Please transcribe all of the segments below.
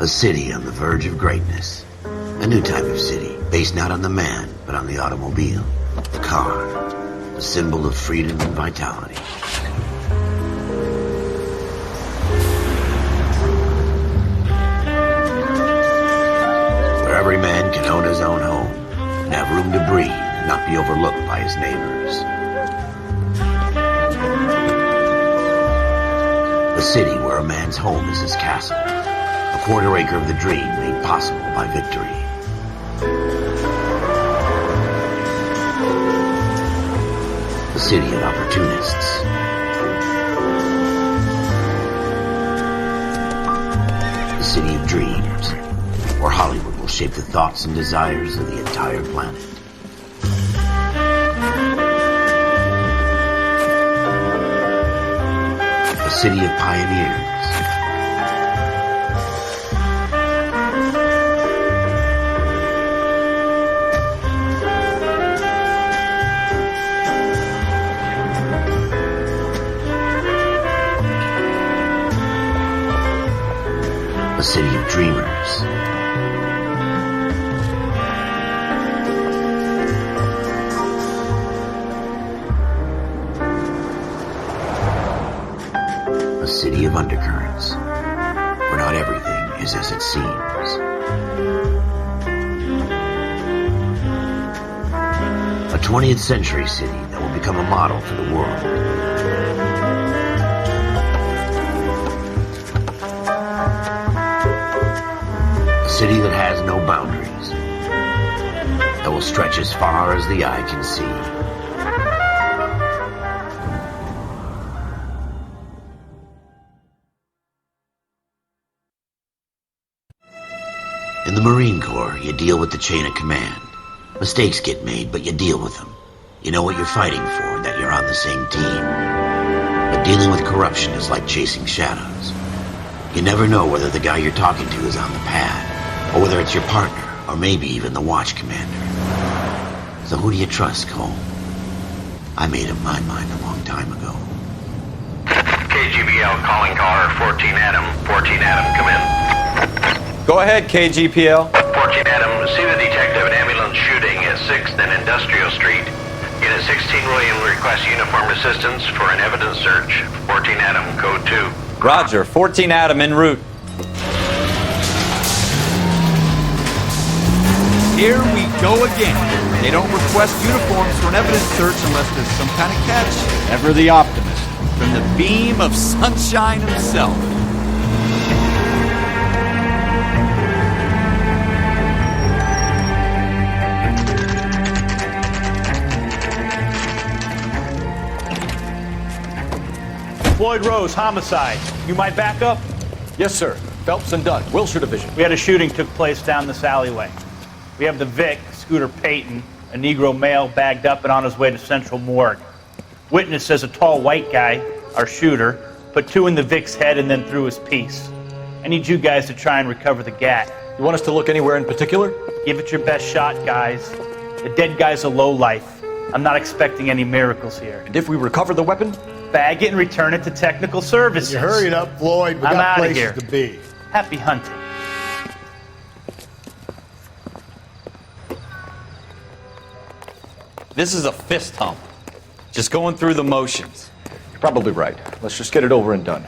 A city on the verge of greatness. A new type of city, based not on the man, but on the automobile. The car. The symbol of freedom and vitality. Where every man can own his own home, and have room to breathe, and not be overlooked by his neighbors. A city where a man's home is his castle. A quarter acre of the dream made possible by victory. A city of opportunists. A city of dreams, where Hollywood will shape the thoughts and desires of the entire planet. A city of pioneers. A city of dreamers. A city of undercurrents, where not everything is as it seems. A 20th century city that will become a model for the world. A city that has no boundaries, that will stretch as far as the eye can see. In the Marine Corps, you deal with the chain of command. Mistakes get made, but you deal with them. You know what you're fighting for, and that you're on the same team. But dealing with corruption is like chasing shadows. You never know whether the guy you're talking to is on the pad, or whether it's your partner, or maybe even the watch commander. So who do you trust, Cole? I made up my mind a long time ago. KGBL calling caller 14 Adam. 14 Adam, come in. Go ahead, KGPL. 14 Adam, see the detective, an ambulance shooting at 6th and Industrial Street. Unit 16 William requests uniformed assistance for an evidence search. 14 Adam, code 2. Roger, 14 Adam en route. Here we go again. They don't request uniforms for an evidence search unless there's some kind of catch. Ever the optimist. From the beam of sunshine himself. Floyd Rose, homicide. You might back up? Yes, sir. Phelps and Dunn, Wilshire Division. We had a shooting took place down this alleyway. We have the Vic, Scooter Payton, a Negro male bagged up and on his way to Central Morgue. Witness says a tall white guy, our shooter, put 2 in the Vic's head and then threw his piece. I need you guys to try and recover the gat. You want us to look anywhere in particular? Give it your best shot, guys. The dead guy's a lowlife. I'm not expecting any miracles here. And if we recover the weapon? Bag it and return it to technical services. You hurry it up, Floyd. We I'm got outta places here. to be. Happy hunting. This is a fist hump. Just going through the motions. You're probably right. Let's just get it over and done.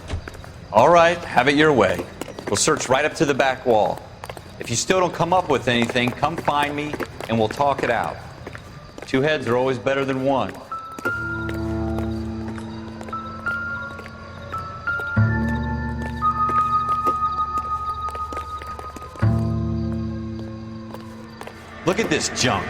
All right, have it your way. We'll search right up to the back wall. If you still don't come up with anything, come find me and we'll talk it out. 2 heads are always better than 1. Look at this junk.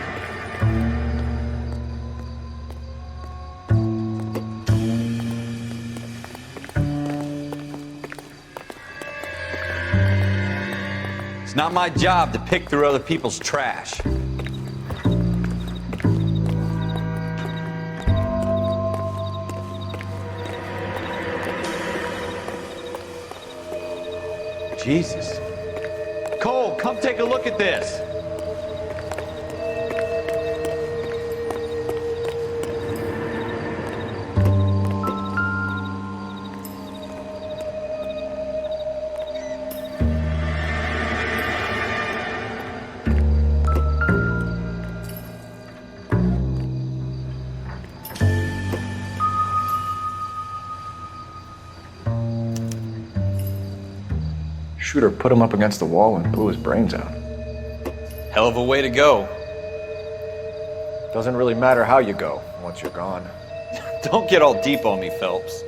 It's not my job to pick through other people's trash. Jesus. Cole, come take a look at this. Shooter put him up against the wall and blew his brains out. Hell of a way to go. Doesn't really matter how you go once you're gone. Don't get all deep on me, Phelps.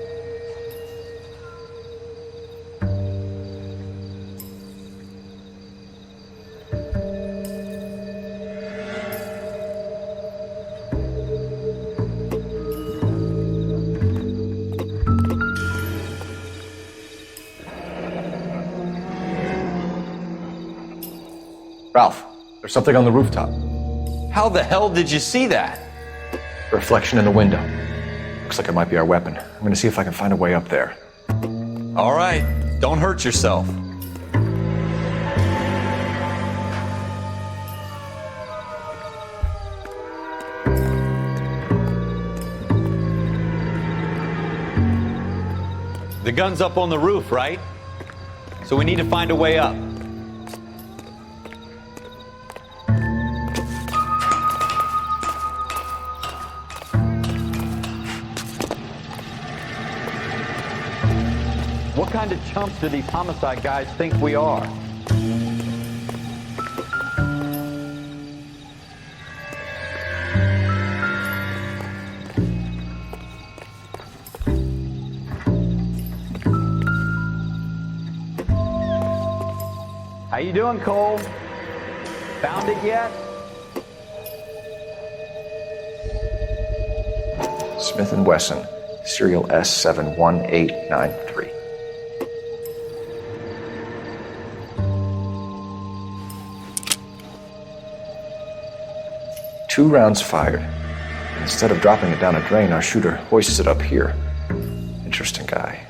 Ralph, there's something on the rooftop. How the hell did you see that? A reflection in the window. Looks like it might be our weapon. I'm gonna see if I can find a way up there. All right, don't hurt yourself. The gun's up on the roof, right? So we need to find a way up. What kind of chumps do these homicide guys think we are? How you doing, Cole? Found it yet? Smith & Wesson, serial S71893. 2 rounds fired. Instead of dropping it down a drain, our shooter hoists it up here. Interesting guy.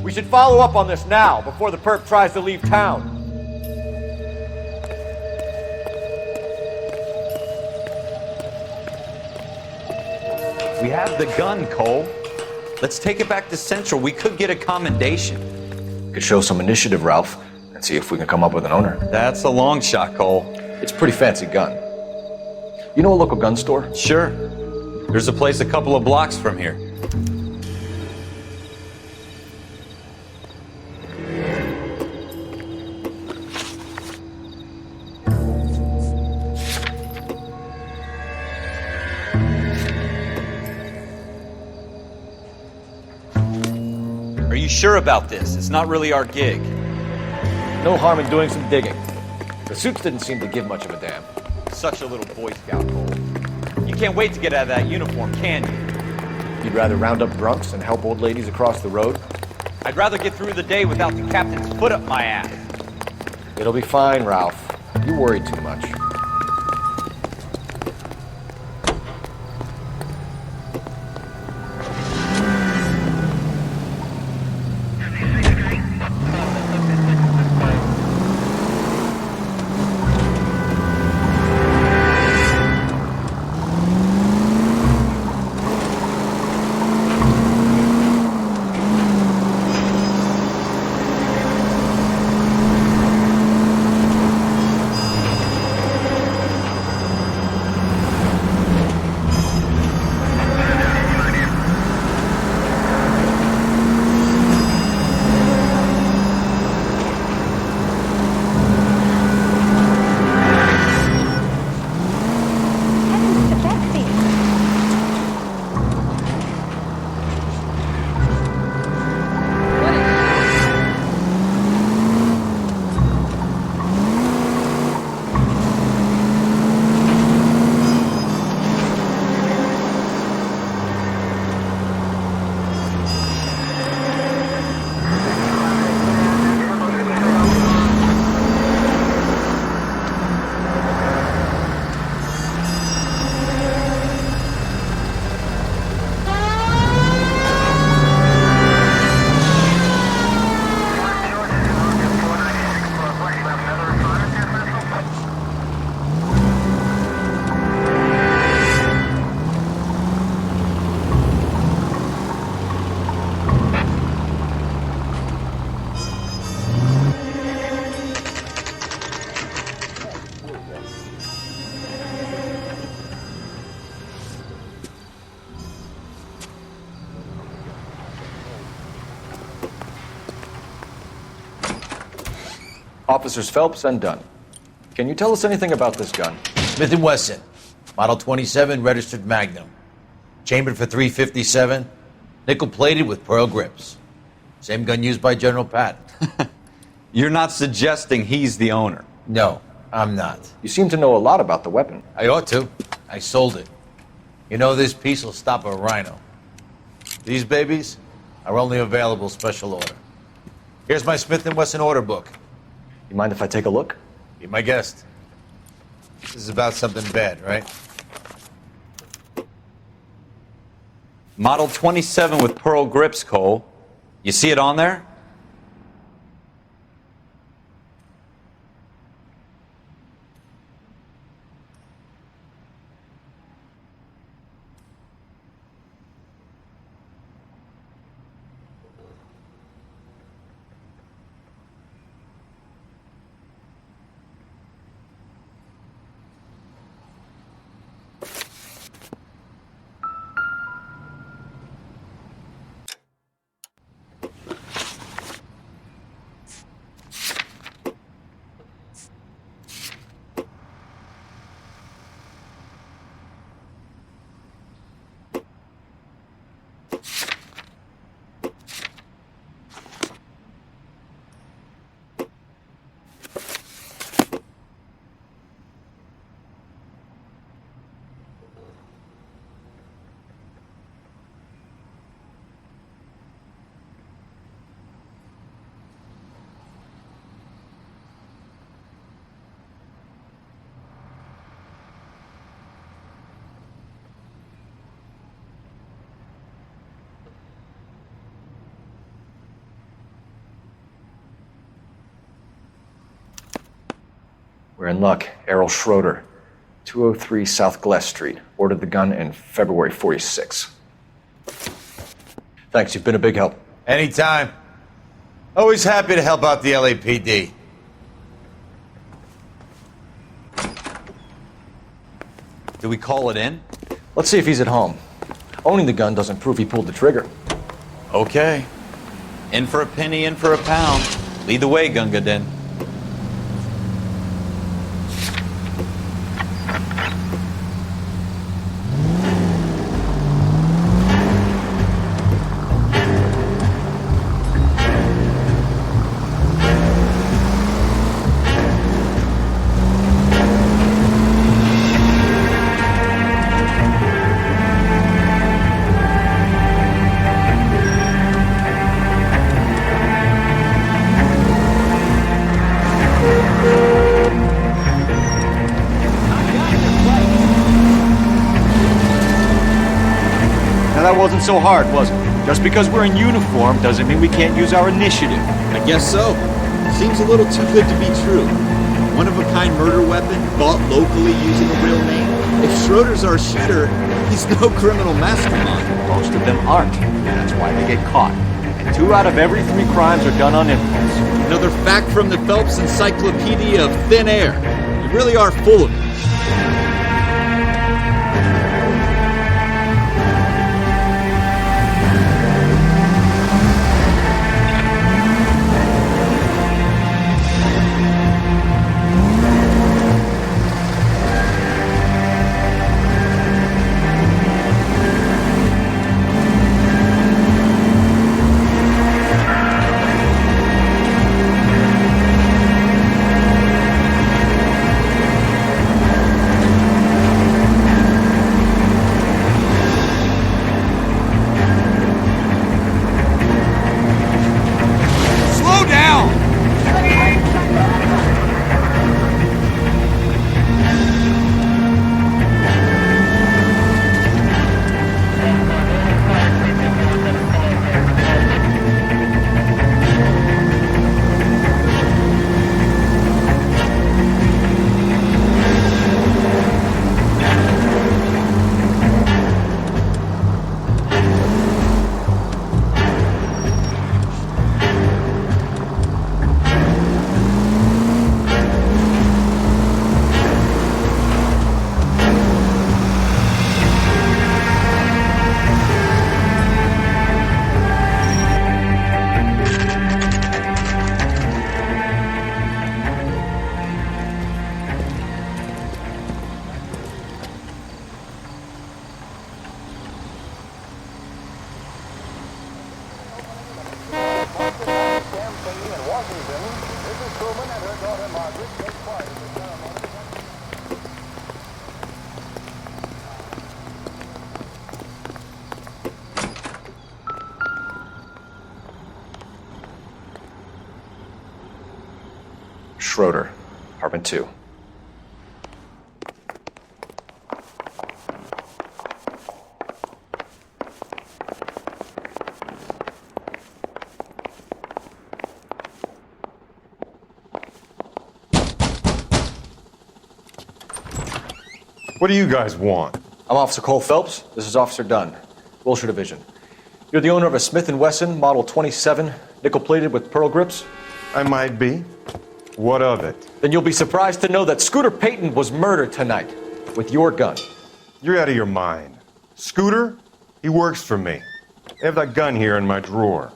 We should follow up on this now, before the perp tries to leave town. We have the gun, Cole. Let's take it back to Central. We could get a commendation. Could show some initiative, Ralph, and see if we can come up with an owner. That's a long shot, Cole. It's a pretty fancy gun. You know a local gun store? Sure. There's a place a couple of blocks from here. Are you sure about this? It's not really our gig. No harm in doing some digging. The suits didn't seem to give much of a damn. Such a little Boy Scout, Cole. You can't wait to get out of that uniform, can you? You'd rather round up drunks and help old ladies across the road? I'd rather get through the day without the captain's foot up my ass. It'll be fine, Ralph. You worry too much. Officers Phelps and Dunn. Can you tell us anything about this gun? Smith & Wesson, Model 27, registered Magnum. Chambered for .357, nickel-plated with pearl grips. Same gun used by General Patton. You're not suggesting he's the owner? No, I'm not. You seem to know a lot about the weapon. I ought to. I sold it. You know, this piece will stop a rhino. These babies are only available special order. Here's my Smith & Wesson order book. You mind if I take a look? Be my guest. This is about something bad, right? Model 27 with pearl grips, Cole. You see it on there? We're in luck. Errol Schroeder, 203 South Glass Street. Ordered the gun in February '46. Thanks, you've been a big help. Anytime. Always happy to help out the LAPD. Do we call it in? Let's see if he's at home. Owning the gun doesn't prove he pulled the trigger. Okay. In for a penny, in for a pound. Lead the way, Gunga Din. That wasn't so hard, was it? Just because we're in uniform doesn't mean we can't use our initiative. I guess so. Seems a little too good to be true. One-of-a-kind murder weapon bought locally using a real name. If Schroeder's our shooter, he's no criminal mastermind. Most of them aren't. That's why they get caught. And 2 out of every 3 crimes are done on impulse. Another fact from the Phelps Encyclopedia of Thin Air. You really are full of it. Schroeder, apartment 2. What do you guys want? I'm Officer Cole Phelps. This is Officer Dunn, Wilshire Division. You're the owner of a Smith & Wesson Model 27, nickel-plated with pearl grips? I might be. What of it? Then you'll be surprised to know that Scooter Payton was murdered tonight with your gun. You're out of your mind. Scooter? He works for me. I have that gun here in my drawer.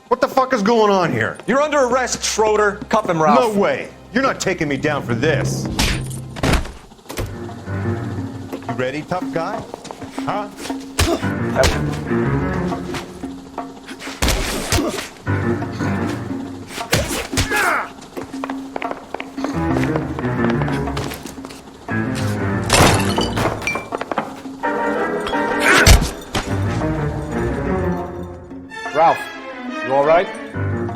What the fuck is going on here? You're under arrest, Schroeder. Cuff him, Ralph. No way! You're not taking me down for this. You ready, tough guy? Huh? Ralph, you all right?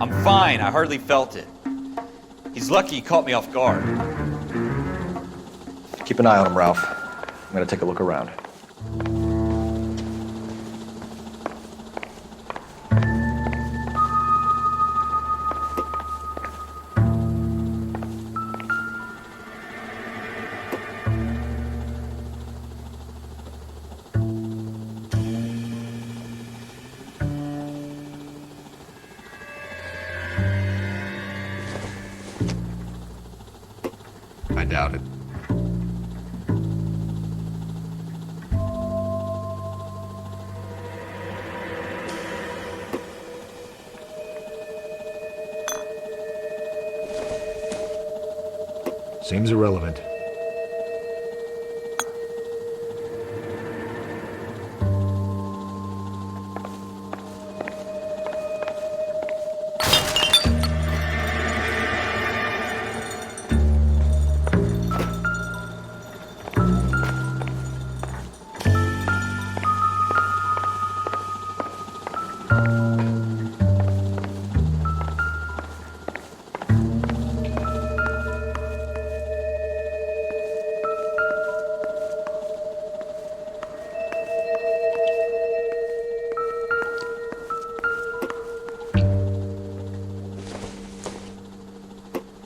I'm fine. I hardly felt it. He's lucky he caught me off guard. Keep an eye on him, Ralph. I'm gonna take a look around. I doubt it. Seems irrelevant.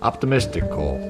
Optimistic, Cole.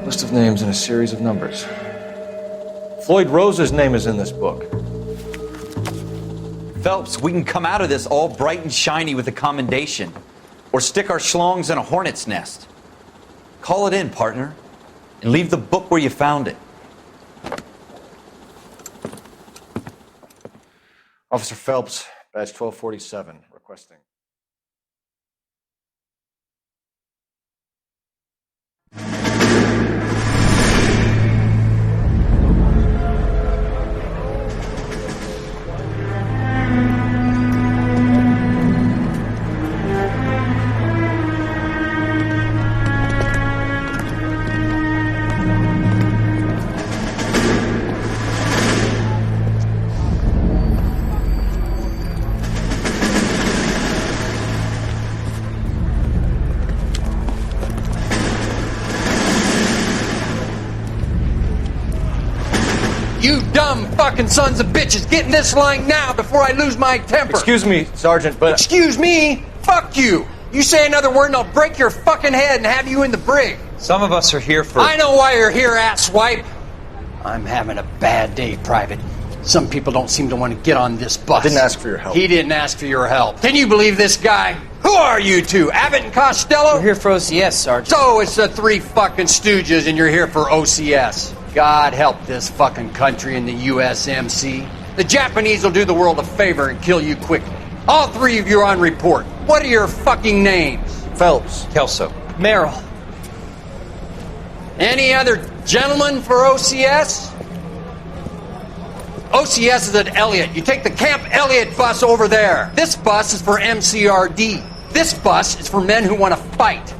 List of names and a series of numbers. Floyd Rose's name is in this book. Phelps, we can come out of this all bright and shiny with a commendation. Or stick our schlongs in a hornet's nest. Call it in, partner. And leave the book where you found it. Officer Phelps, badge 1247, requesting. You dumb fucking sons of bitches, get in this line now before I lose my temper. Excuse me, Sergeant, but... Excuse me? Fuck you. You say another word and I'll break your fucking head and have you in the brig. Some of us are here for... I know why you're here, asswipe. I'm having a bad day, Private. Some people don't seem to want to get on this bus. I didn't ask for your help. He didn't ask for your help. Can you believe this guy? Who are you two? Abbott and Costello? We're here for OCS, Sergeant. So it's the three fucking stooges and you're here for OCS. God help this fucking country and the USMC. The Japanese will do the world a favor and kill you quickly. All three of you are on report. What are your fucking names? Phelps. Kelso. Merrill. Any other gentlemen for OCS? OCS is at Elliott. You take the Camp Elliott bus over there. This bus is for MCRD. This bus is for men who want to fight.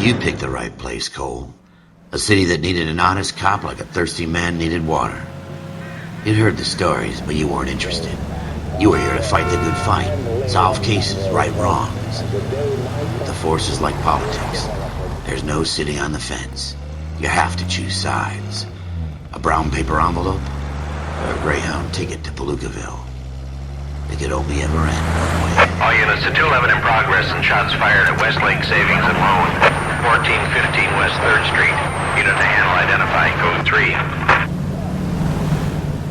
You picked the right place, Cole. A city that needed an honest cop like a thirsty man needed water. You'd heard the stories, but you weren't interested. You were here to fight the good fight, solve cases, right wrongs. The force is like politics. There's no sitting on the fence. You have to choose sides. A brown paper envelope, or a Greyhound ticket to Palookaville. It could only ever end one way. All units to 211 in progress and shots fired at Westlake Savings and Loan, 1415 West 3rd Street. Unit to handle identify code 3.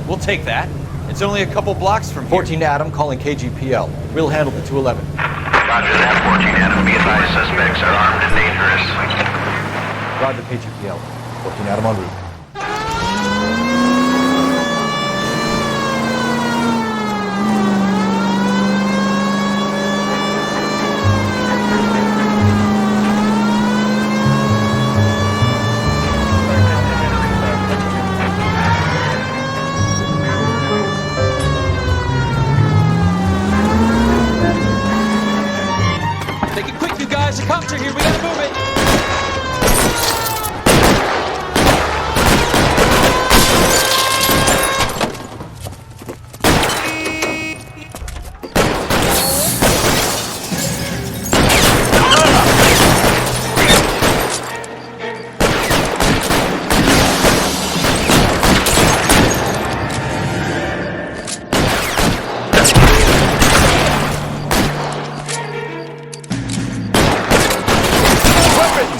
We'll take that. It's only a couple blocks from here. 14 Adam calling KGPL. We'll handle the 211. Roger that, 14 Adam. Be advised, suspects are armed and dangerous. Roger KGPL. 14 Adam en route. The cops are here. We gotta move it.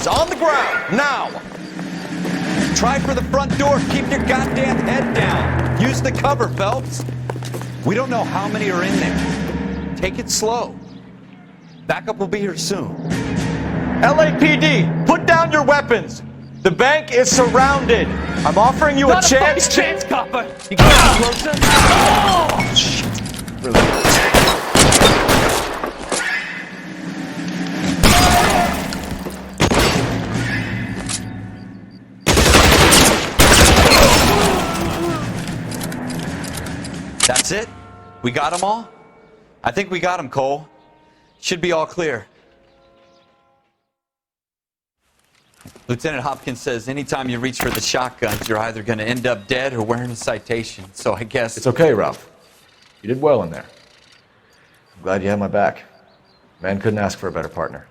On the ground, now! Try for the front door, keep your goddamn head down. Use the cover, Phelps. We don't know how many are in there. Take it slow. Backup will be here soon. LAPD, put down your weapons! The bank is surrounded! I'm offering you a chance to... chance, copper! You got closer? Oh, shit. Really? That's it? We got them all? I think we got them, Cole. Should be all clear. Lieutenant Hopkins says anytime you reach for the shotguns, you're either going to end up dead or wearing a citation. So I guess... It's okay, Ralph. You did well in there. I'm glad you had my back. Man couldn't ask for a better partner.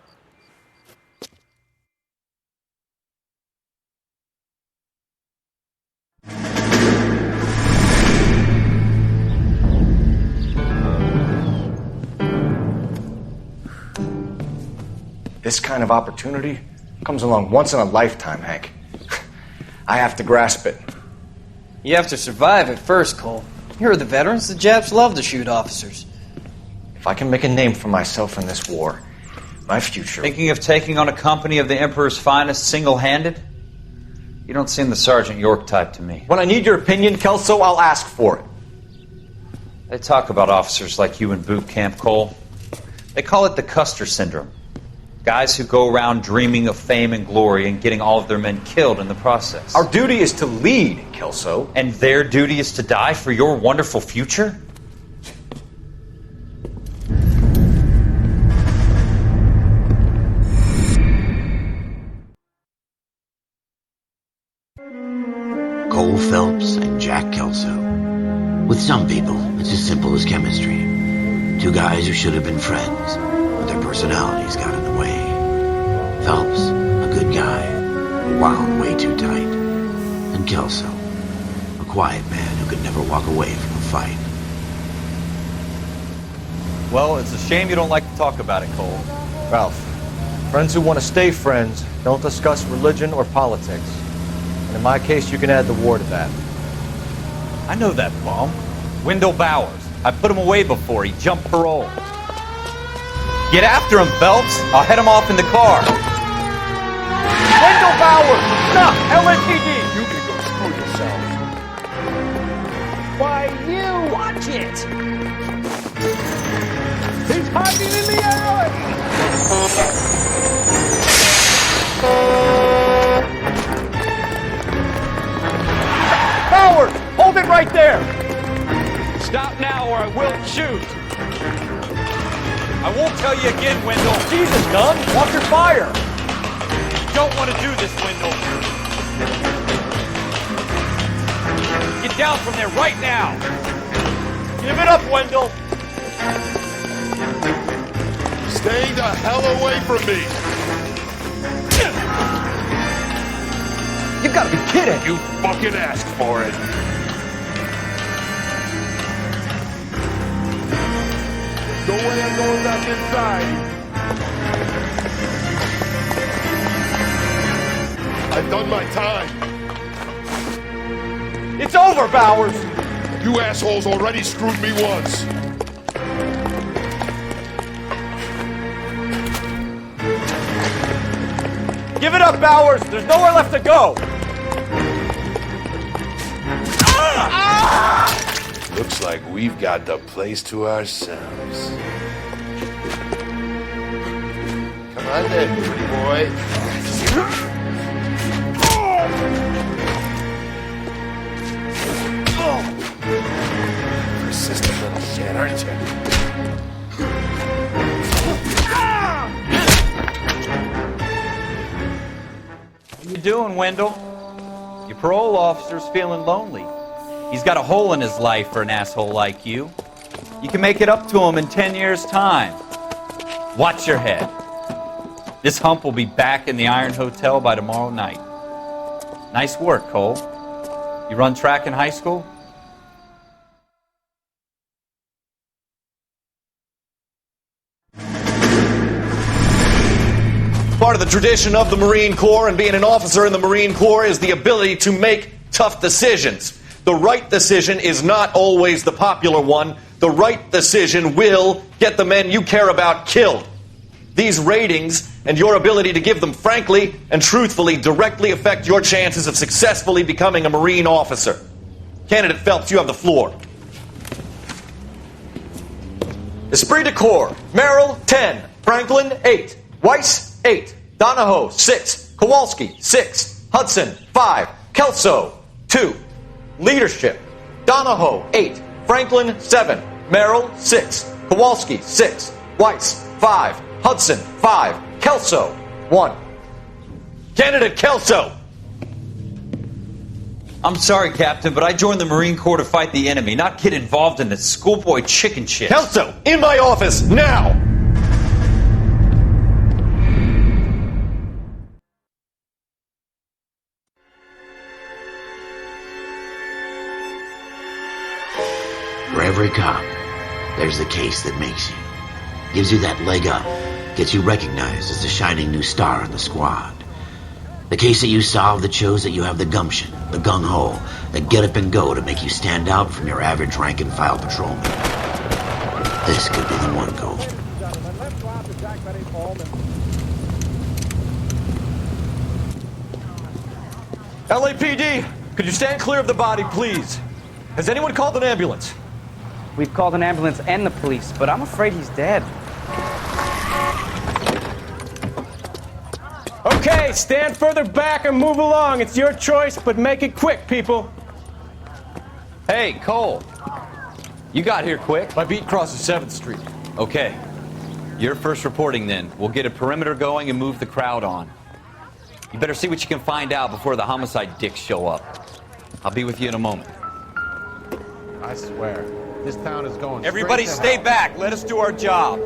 This kind of opportunity comes along once in a lifetime, Hank. I have to grasp it. You have to survive it first, Cole. Here are the veterans. The Japs love to shoot officers. If I can make a name for myself in this war, my future... Thinking of taking on a company of the Emperor's finest single-handed? You don't seem the Sergeant York type to me. When I need your opinion, Kelso, I'll ask for it. They talk about officers like you in boot camp, Cole. They call it the Custer Syndrome. Guys who go around dreaming of fame and glory and getting all of their men killed in the process. Our duty is to lead, Kelso. And their duty is to die for your wonderful future? Cole Phelps and Jack Kelso. With some people, it's as simple as chemistry. Two guys who should have been friends, but their personalities got in the way. Phelps, a good guy, wound way too tight. And Kelso, a quiet man who could never walk away from a fight. Well, it's a shame you don't like to talk about it, Cole. Ralph, friends who want to stay friends don't discuss religion or politics. And in my case, you can add the war to that. I know that bum. Wendell Bowers. I put him away before he jumped parole. Get after him, Phelps. I'll head him off in the car. Wendell Bowers! Stop! LSPD! You can go screw yourself. Why, you watch it! He's hiding in the alley! Bowers! Hold it right there! Stop now or I will shoot! I won't tell you again, Wendell. Jesus, Gunn! Watch your fire! You don't want to do this, Wendell. Get down from there right now. Give it up, Wendell! Stay the hell away from me! You gotta be kidding! You fucking asked for it! No way I'm going back inside! I've done my time! It's over, Bowers! You assholes already screwed me once! Give it up, Bowers! There's nowhere left to go! Looks like we've got the place to ourselves. Come on then, pretty boy. Persistent little shit, aren't you? What you doing, Wendell? Your parole officer's feeling lonely. He's got a hole in his life for an asshole like you. You can make it up to him in 10 years' time. Watch your head. This hump will be back in the Iron Hotel by tomorrow night. Nice work, Cole. You run track in high school? Part of the tradition of the Marine Corps and being an officer in the Marine Corps is the ability to make tough decisions. The right decision is not always the popular one. The right decision will get the men you care about killed. These ratings and your ability to give them frankly and truthfully directly affect your chances of successfully becoming a Marine officer. Candidate Phelps, you have the floor. Esprit de Corps, Merrill, 10. Franklin, 8. Weiss, 8. Donahoe, 6. Kowalski, 6. Hudson, 5. Kelso, 2. Leadership, Donahoe, 8. Franklin, 7. Merrill, 6. Kowalski, 6. Weiss, 5. Hudson, 5. Kelso, 1. Candidate Kelso! I'm sorry, Captain, but I joined the Marine Corps to fight the enemy, not get involved in this schoolboy chicken shit. Kelso, in my office, now! For every cop, there's the case that makes you. Gives you that leg up, gets you recognized as the shining new star in the squad. The case that you solved that shows that you have the gumption, the gung-ho, the get up and go to make you stand out from your average rank-and-file patrolman. This could be the one, Cole. LAPD, could you stand clear of the body, please? Has anyone called an ambulance? We've called an ambulance and the police, but I'm afraid he's dead. Okay, stand further back and move along. It's your choice, but make it quick, people. Hey, Cole. You got here quick. My beat crosses 7th Street. Okay. You're first reporting then. We'll get a perimeter going and move the crowd on. You better see what you can find out before the homicide dicks show up. I'll be with you in a moment. I swear, this town is going Everybody stay back. Let us do our job.